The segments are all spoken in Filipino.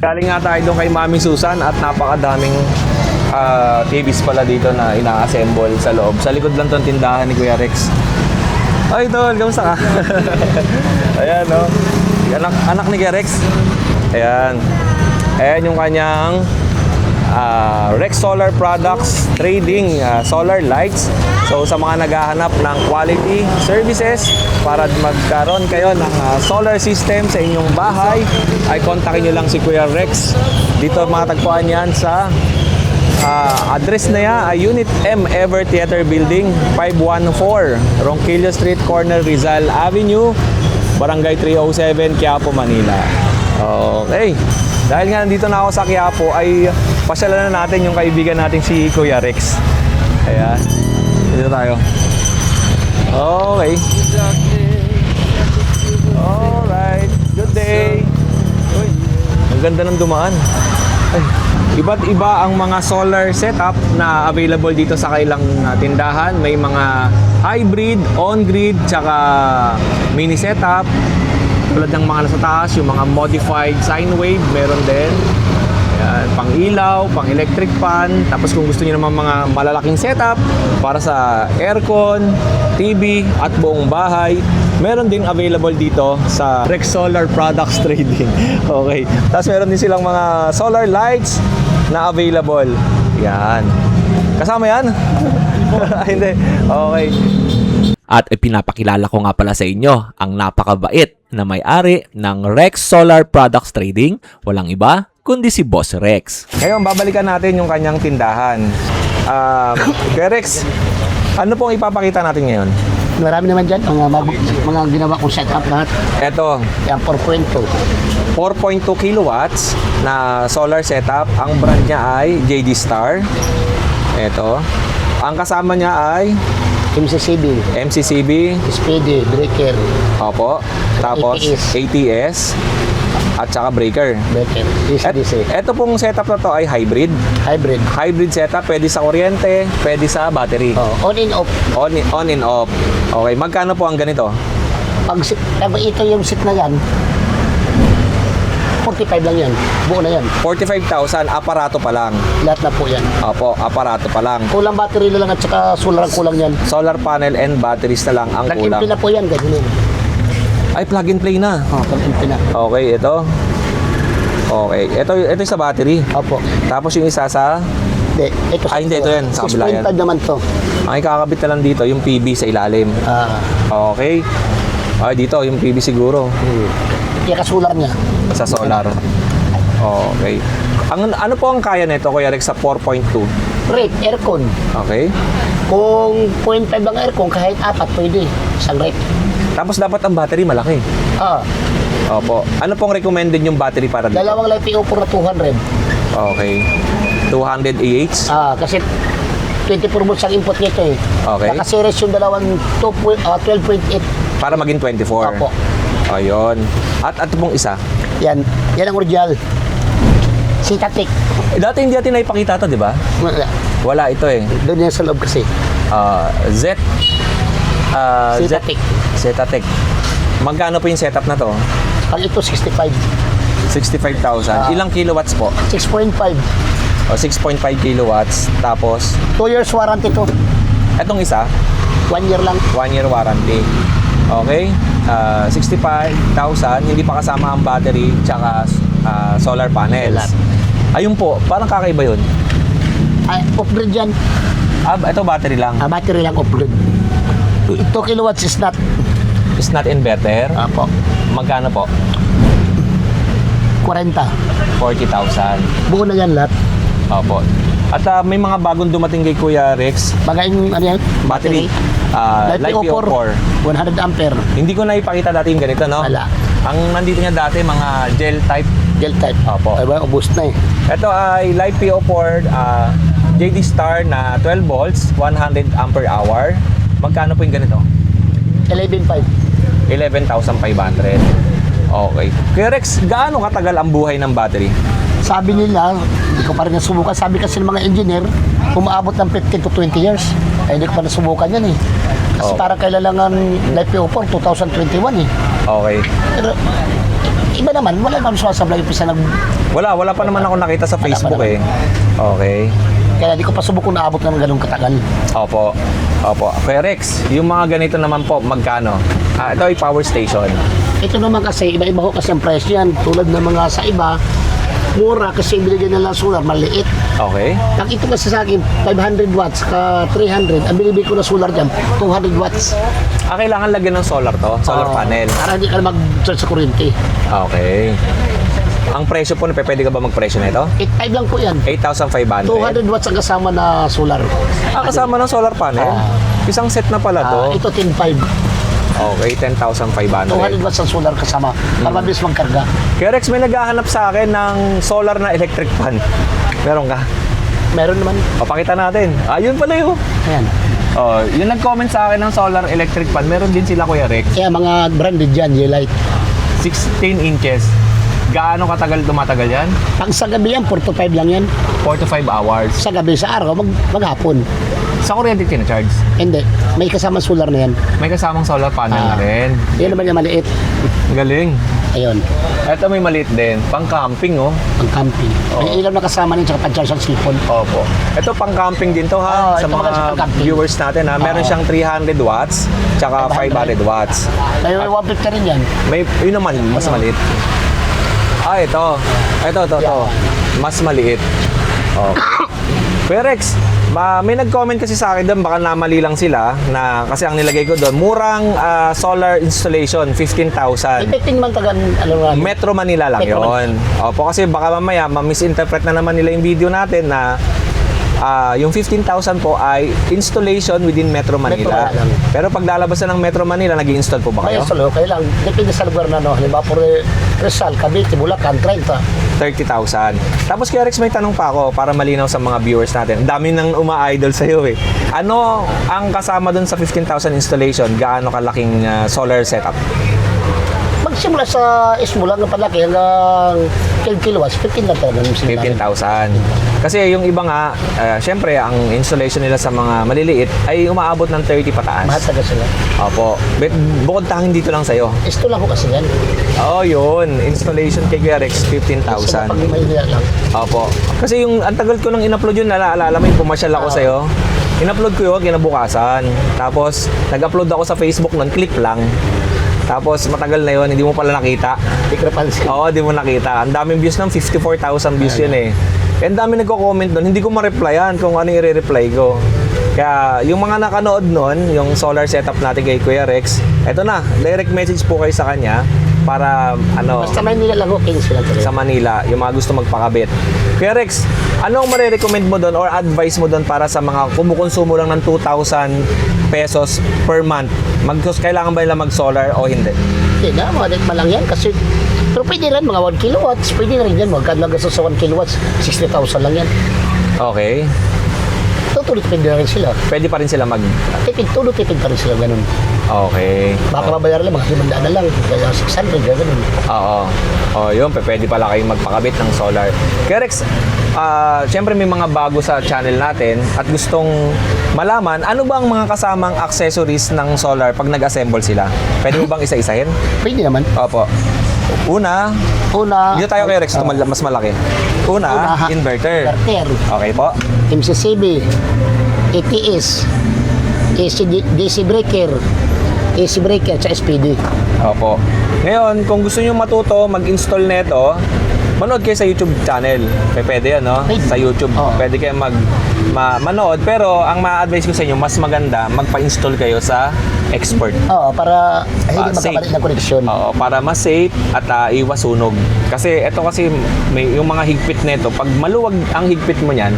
Galing nga tayo doon kay Mami Susan at napakadaming TVs pala dito na ina-assemble sa loob. Sa likod lang tong tindahan ni Kuya Rex. Ay, Tol, kamusta ka? Ayan, no? Anak ni Kuya Rex. Ayan. Ayan yung kanyang Rex Solar Products Trading solar lights. So sa mga naghahanap ng quality services para magkaroon kayo ng solar system sa inyong bahay, ay kontakin nyo lang si Kuya Rex. Dito matagpuan yan sa address na yan ay Unit M Ever Theater Building 514 Ronquillo Street, corner Rizal Avenue, Barangay 307, Quiapo, Manila. Okay. Dahil nga nandito na ako sa Quiapo, ay pasyalan na natin yung kaibigan natin si Kuya Rex. Ayan. Dito tayo. Okay. Alright. Good day. Uy, ang ganda ng dumaan. Ay, iba't iba ang mga solar setup na available dito sa kailang tindahan. May mga hybrid, on-grid, tsaka mini setup. Tulad ng mga nasa taas, yung mga modified sine wave, meron din. Ayan, pang ilaw, pang electric fan. Tapos kung gusto niyo naman mga malalaking setup para sa aircon, TV at buong bahay, meron din available dito sa Rex Solar Products Trading. Okay. Tapos meron din silang mga solar lights na available. Yan. Kasama yan? Hindi. Okay. At ipinapakilala ko nga pala sa inyo ang napakabait na may-ari ng Rex Solar Products Trading. Walang iba kundi si Boss Rex. Ngayon, babalikan natin yung kanyang tindahan. Kuya Rex, ano pong ipapakita natin ngayon? Marami naman dyan, mga ginawa kong setup lahat. Ito, Yan, 4.2. 4.2 kilowatts na solar setup. Ang brand niya ay JD Star. Ito. Ang kasama niya ay MCCB, SPD, breaker, opo. Tapos ATS at saka breaker. DC. Ito pong setup na to ay hybrid. Hybrid. Hybrid setup, pwede sa kuryente, pwede sa battery. On and off. On and off. Okay, magkano po ang ganito? Pag ito yung sit na yan, 45 lang yan. Buo na yan. 45,000, aparato pa lang. Lahat na po yan. Opo, aparato pa lang. Kulang battery na lang at saka solar ang kulang yan. Solar panel and batteries na lang ang kulang. Plug-in na po yan, ganyan. Ay, plug and play na. Plug-in na. Okay, ito. Okay, ito yung sa battery. Opo. Tapos yung isa sa... Hindi, ito. Ay, hindi, ito yan. Sa kabila yan. 6.5 naman to. Ang ikakabit na lang dito, yung PB sa ilalim. Okay. Ay, dito, yung PB siguro. Kaya kasular niya. Sa solar. Okay. Ano po ang kaya nito, Kuya Rex, sa 4.2? Rate, aircon. Okay. Kung 0.5 ang aircon, kahit 4 pwede. Isang rate. Tapos dapat ang battery malaki. Opo. Ano pong recommended yung battery para dito? Dalawang LiPo4 na 200. Okay. 200 AH? Kasi 24 volts ang input nito eh. Okay. Naka-series yung dalawang 12.8. Para maging 24? Opo. Ayun. At ito pong isa? Yan ang original. Sitatic. Dati hindi natin naipakita to, di ba? Wala ito eh. Doon yan sa loob kasi. Sitatic. Zetatec. Magkano po yung setup na to? Pag ito 65. 65,000. Ilang kilowatts po? 6.5. O 6.5 kilowatts. Tapos, 2 years warranty to. etong isa, 1 year lang. 1 year warranty. Okay? 65,000. Hindi pa kasama ang battery tsaka solar panels. Ayun po, parang kakaiba yun. Off-grid yan. Ito battery lang. Battery lang off-grid. 2 kilowatts is not. It's not inverter. Apo. Magkano po? 40. 40,000. Buo na yan lahat. Opo. At may mga bagong dumating kay Kuya Rex. Bagay ano yan? Battery. LiPo4. 100 ampere. Hindi ko na ipakita dati yung ganito, no? Wala. Ang nandito niya dati, mga gel type. Gel type. Opo. Ay ba, ubos na eh. Ito ay LiPo4 JD Star na 12 volts, 100 ampere hour. Magkano po yung ganito? 11.5. 11,500. Okay. Kuya Rex, gaano katagal ang buhay ng battery? Sabi nila, hindi ko pa rin nasubukan. Sabi kasi ng mga engineer, umaabot ng 15 to 20 years. Ay, hindi ko pa nasubukan yan eh. Kasi parang kailangan LiPo4 2021 eh. Okay. Pero iba naman, wala naman sumasablay pa sa nag... Wala pa naman ako nakita sa Facebook eh. Okay. Kaya di ko pa subok kung naabot ng ganung katagal. Opo. Kuya Rex, yung mga ganito naman po, magkano? Ito ay power station. Ito naman kasi, iba-iba ko kasi ang presyo yan. Tulad ng mga sa iba, mura kasi binigyan nila solar, maliit. Okay. Ang ito kasi sa akin, 500 watts ka 300. Ang binibig ko na solar dyan, 200 watts. Kailangan lagyan ng solar to, solar panel. Para hindi ka na mag-charge sa kuryente. Okay. Ang presyo po, pwede ka ba magpresyo na ito? 8.5 lang po yan. 8,500. 200 watts ang kasama na solar. Kasama ng solar panel? Isang set na pala to. Ito 10.5. Okay, 10,500. 200 watts ang solar kasama. Para mabilis magkarga. Kaya Rex, may naghahanap sa akin ng solar na electric fan. Meron ka? Meron naman. Pakita natin. Yun pala yun. Ayan. Yung nag-comment sa akin ng solar electric fan, meron din sila Kuya Rex. Kaya mga branded dyan, J-Light. 16 inches. Gaano katagal tumatagal yan? Pag sa gabi yan, 4 to 5 lang yan. 4 to 5 hours. Sa gabi, sa araw, maghapon. Sa kuryente tina-charge? Hindi. May kasama solar na yan. May kasamang solar panel na rin. Yan naman yung maliit. Galing. Ayun. Ito may maliit din. Pang camping, oh. Ang camping. May ilaw na kasama din, tsaka pan-charge ang cellphone. Opo. Ito pang camping din to ha. Sa ito mga kasi pang-camping. viewers natin ha. Meron siyang 300 watts tsaka 500 watts. May 150 rin yan. May yun naman mas maliit. Ito. Mas maliit. Okay. Kuya Rex, may nag-comment kasi sa akin doon, baka namali lang sila na kasi ang nilagay ko doon, murang solar installation, 15,000. Ipekting man tagan, Metro Manila lang Metro yon. Opo, kasi baka mamaya ma-misinterpret na naman nila yung video natin na yung 15,000 po ay installation within Metro Manila. Metro Manila. Pero pag lalabas na ng Metro Manila, nag-i-install po ba May kayo? install, okay lang. Depende sa lugar na, no. Halimbawa, por Rizal, Cavite, Bulacan, 30. 30,000. Tapos kaya Rex, may tanong pa ako para malinaw sa mga viewers natin. Dami nang uma-idol sa'yo eh. Ano ang kasama dun sa 15,000 installation? Gaano kalaking solar setup? Magsimula sa ismo lang ng palaki hanggang 12 kilowatts, 15 lang talaga. 15,000. Kasi yung iba nga, syempre, ang installation nila sa mga maliliit ay umaabot ng 30 pataas. Mahal talaga sila. Opo. Bukod tanging dito lang sa'yo. Isto lang ko kasi yan. Yun. Installation kay Kuya Rex, 15,000. Pag may nila lang. Opo. Kasi yung, ang tagal ko nang in-upload yun, naalala mo yung pumasyal ako sa'yo. In-upload ko yun, kinabukasan. Tapos, nag-upload ako sa Facebook nun, click lang. Tapos, matagal na yun, hindi mo pala nakita. Hindi ko napansin. Oo, hindi mo nakita. Ang daming views ng 54,000 views yun eh. Ang dami nagko-comment doon, hindi ko ma-replyan kung ano yung i-reply ko. Kaya yung mga nakanood noon, yung solar setup natin kay Kuya Rex, eto na, direct message po kayo sa kanya para Basta may nila lang, okay sila talaga. sa Manila, yung mga gusto magpakabit. Kuya Rex, ano ang marirecommend mo doon or advice mo doon para sa mga kumukonsumo lang ng 2,000 pesos per month? Kailangan ba nila mag-solar o hindi? Hindi na, mga dekma lang yan kasi pero pwede rin, mga 1 kilowatts, pwede na rin yan, magkano lang gastos sa 1 kilowatts, 60,000 lang yan. Okay. Tutulid-tipid na rin sila. Pwede pa rin sila Tulid-tipid pa rin sila, ganun. Okay. Baka mabayaran lang, mga 500 na lang, kaya 600, ganun. Oo. Yun, pwede pala kayong magpakabit ng solar. Kaya Rex, syempre may mga bago sa channel natin at gustong malaman, ano ba ang mga kasamang accessories ng solar pag nag-assemble sila? Pwede mo bang isa-isahin? Pwede naman. Opo. Una, dito tayo kay Rex, mas malaki. Una, inverter. Inverter. Okay po. MCCB, ATS, DC breaker, AC breaker, at SPD. Opo. Ngayon, kung gusto nyo matuto mag-install nito, manood kayo sa YouTube channel. Pwede yan, no? Pwede. Sa YouTube. Oo. Pwede kayo manood. Pero ang ma-advise ko sa inyo, mas maganda magpa-install kayo sa expert. Oo, para hindi Safe. magkabalik ng connection. Oo, para mas safe at iwas sunog. Kasi ito kasi may yung mga higpit nito, pag maluwag ang higpit mo niyan,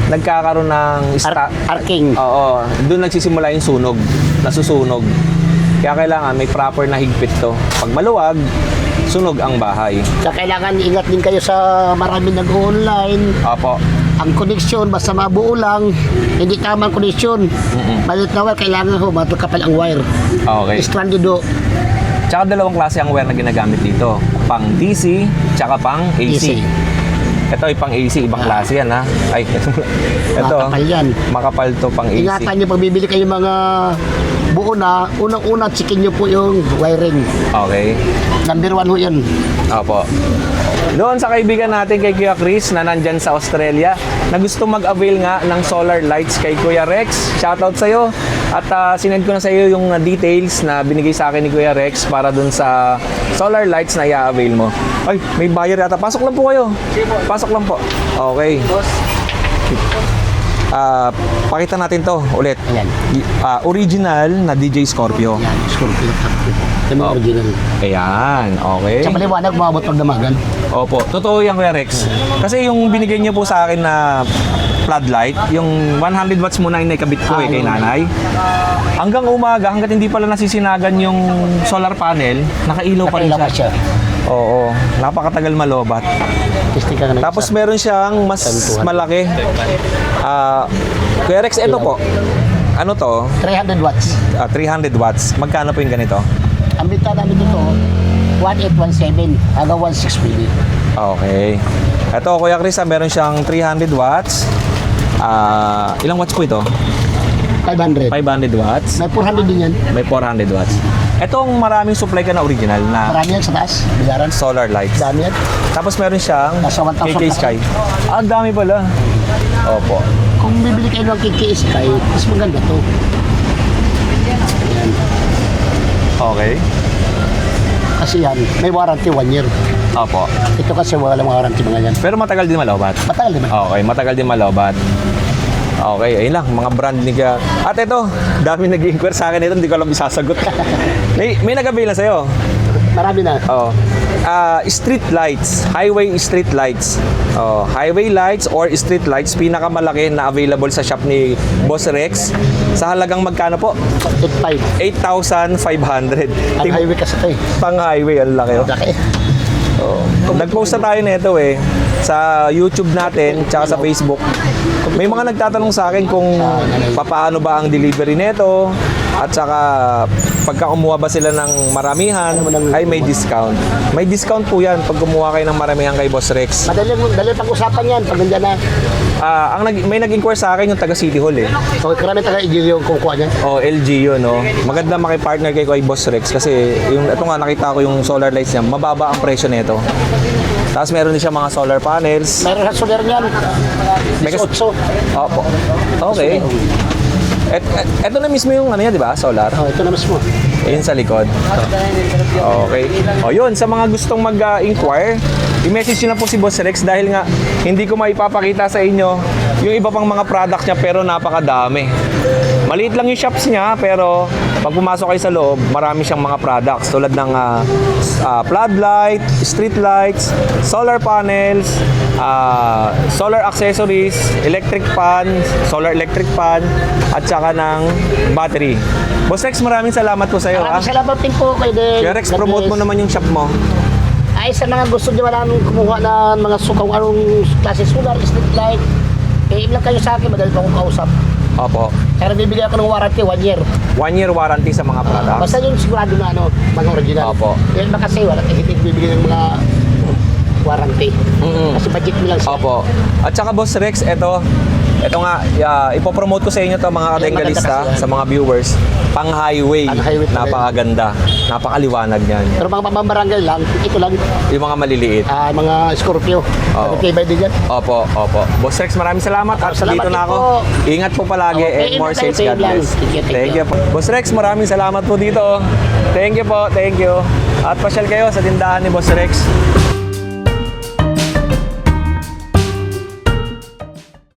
nagkakaroon ng Arcing. Oo, doon nagsisimula yung sunog, nasusunog. Kaya kailangan may proper na higpit to. Pag maluwag, sunog ang bahay. So, kailangan ingat din kayo sa maraming nag-online. Opo. Ang connection, basta mabuo lang, hindi tama ang connection. Malit na wire, kailangan ho, matagkapal ang wire. Okay. Stranded do. Tsaka dalawang klase ang wire na ginagamit dito. Pang DC, tsaka pang AC. Ito ay pang AC, ibang klase yan ha. Ay, ito. Makapal yan. Makapal to pang AC. Ingatan nyo, pag bibili kayo mga buo na, unang-una, checkin nyo po yung wiring. Okay. Number 1 ho yun. Opo. Doon sa kaibigan natin kay Kuya Chris na nandyan sa Australia na gusto mag-avail nga ng solar lights kay Kuya Rex. Shoutout sa'yo. At sinend ko na sa'yo yung details na binigay sa akin ni Kuya Rex para dun sa solar lights na i-avail mo. Ay, may buyer yata. Pasok lang po kayo. Pasok lang po. Okay. Pakita natin to ulit. Ayan. Original na DJ Scorpio. Yan, Scorpio. Yung mga original. Ayan, okay. Sa maliwanag, umabot pag damagan. Opo, totoo yan Kuya Rex. Kasi yung binigay niyo po sa akin na floodlight, yung 100 watts muna yung naikabit ko kay nanay. Hanggang umaga, hanggat hindi pala nasisinagan yung solar panel, nakailaw pa rin Nakailaw pa siya. siya. Oo, napakatagal malobat. Testing ka na. Tapos meron siyang mas malaki. Kuya Rex, ito po. Ano to? 300 watts. 300 watts. Magkano po yung ganito? Ang bita namin dito, 1817 hanggang 16 pili. Okay. Ito, Kuya Chris, meron siyang 300 watts. Ilang watts po ito? 500. 500 watts. May 400 din yan. May 400 watts. Itong maraming supply ka na original na Marami yan sa taas. Bilaran. solar lights. Dami yan. Tapos meron siyang Nasa 1,000 KK Sky. Ang dami pala. Opo. Kung bibili kayo ng KK Sky, mas maganda to. Yan. Okay. Kasi yan, may warranty 1 year. Opo. Ito kasi walang warranty mga yan. Pero matagal din malobat. Matagal naman. Okay, matagal din malobat. Okay, ayun lang, mga brand ni Kuya. At ito, dami nag-inquire sa akin ito, hindi ko alam isasagot. may nag-avail na sa'yo. Marami na. Oh. Street lights, highway street lights. Oh, highway lights or street lights, pinakamalaki na available sa shop ni Boss Rex. Sa halagang magkano po? 85. 8,500. Ang highway kasi ito eh. Pang highway, ang laki. Oh. Laki. Oh. Nag-post na tayo nito eh sa YouTube natin tsaka sa Facebook. May mga nagtatanong sa akin kung paano ba ang delivery nito at saka pagka kumuha ba sila ng maramihan ay may discount. May discount po yan pag kumuha kayo ng maramihan kay Boss Rex. Madali pag-usapan yan pag nandiyan na. May nag-inquire sa akin yung taga City Hall eh. So, karami taga-igil yung kukuha niyan. O LG yun, no? Maganda makipartner kay Boss Rex kasi ito nga nakita ko yung solar lights niya, mababa ang presyo nito. Tapos meron din siya mga solar panels. Meron sa solar niyan. May kas- 18. Opo. Okay. Ito na mismo yung ano yan, di ba? Solar. Oh, ito na mismo. Yun sa likod. Okay. O yun, sa mga gustong mag-inquire, i-message nyo na po si Boss Rex dahil nga hindi ko maipapakita sa inyo yung iba pang mga product niya pero napakadami. Maliit lang yung shops niya pero pag pumasok kayo sa loob, marami siyang mga products tulad ng floodlight, street lights, solar panels, solar accessories, electric fan, solar electric fan, at saka ng battery. Boss Rex, maraming salamat po sa iyo. Maraming salamat din po kay Den. Kuya Rex, promote mo naman yung shop mo. Ay, sa mga gusto nyo namin kumuha ng mga sukang anong klase solar, street light, lang kayo sa akin, madali pa akong kausap. Opo. Kaya bibigyan ako ng warranty 1 year. 1 year warranty sa mga products. Basta yung sigurado na mga original. Opo. Yan ba kasi wala, hindi bibigyan ng mga warranty. Kasi budget mo lang siya. Opo. At saka Boss Rex, ito nga, ipopromote ko sa inyo to mga kadengalista, sa mga viewers. Pang-highway. Pang-highway pa rin. Napakaganda. Napakaliwanag niyan. Pero mga pambarangay lang, ito lang, Yung mga maliliit. mga Scorpio. Oo. Okay, by din yan. Opo, opo. Boss Rex, maraming salamat. At Salamat dito na din ako. po. Ingat po palagi Okay, and more ingat tayo, sales. God same lang. bless. Thank you, thank Thank you po. Boss Rex, maraming salamat po dito. Thank you po. Thank you. At pasyal kayo sa tindahan ni Boss Rex.